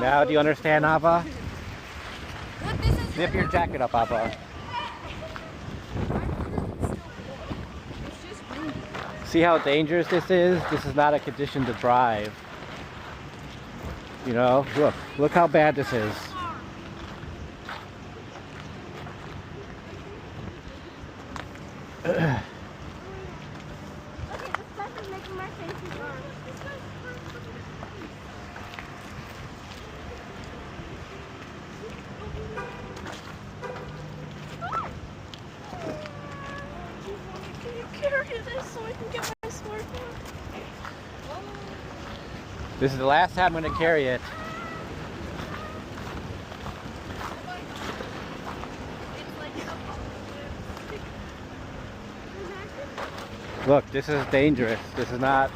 Now do you understand, Ava? Look, this is Zip your jacket up, Ava. It's just windy. See how dangerous this is? This is not a condition to drive. You know, look how bad this is. Okay, the stuff is making my face burn. Can you carry this so I can get my smartphone? This is the last time I'm going to carry it. Look, this is dangerous. This is not.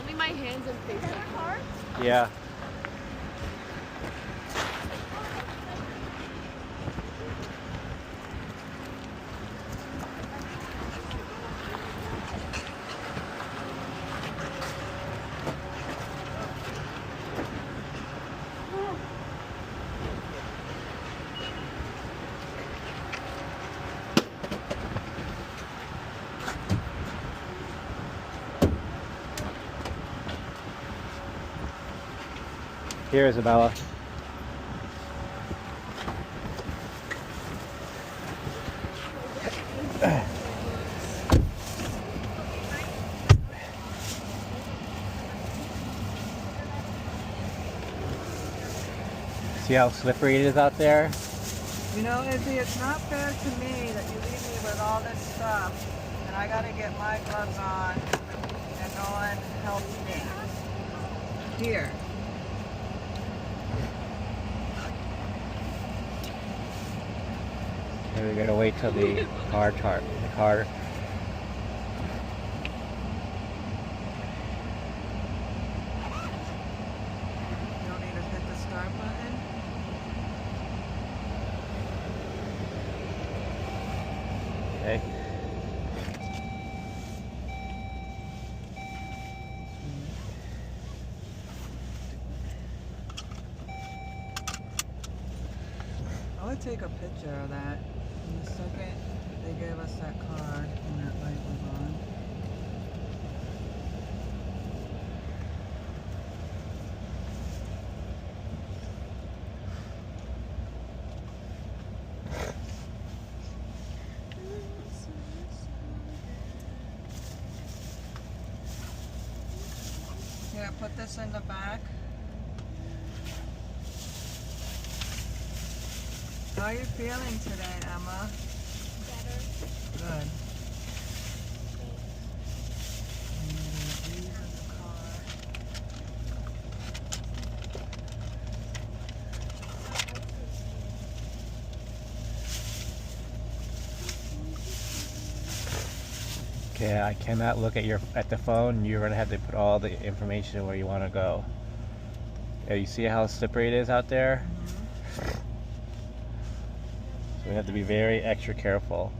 Only my hands and face are hard. Yeah. Here, Isabella. See how slippery it is out there? You know, Izzy, it's not fair to me that you leave me with all this stuff and I gotta get my gloves on and no one helps me. Here. And we're gonna wait till the car chart. The car. You don't need to hit the start button. Okay. I would take a picture of that. In the second they gave us that card and that light was on. Here, put this in the back. How are you feeling today, Emma? Better. Good. These in the car. Okay, I cannot look at the phone. You're gonna have to put all the information where you want to go. Yeah, you see how slippery it is out there? So we have to be very extra careful.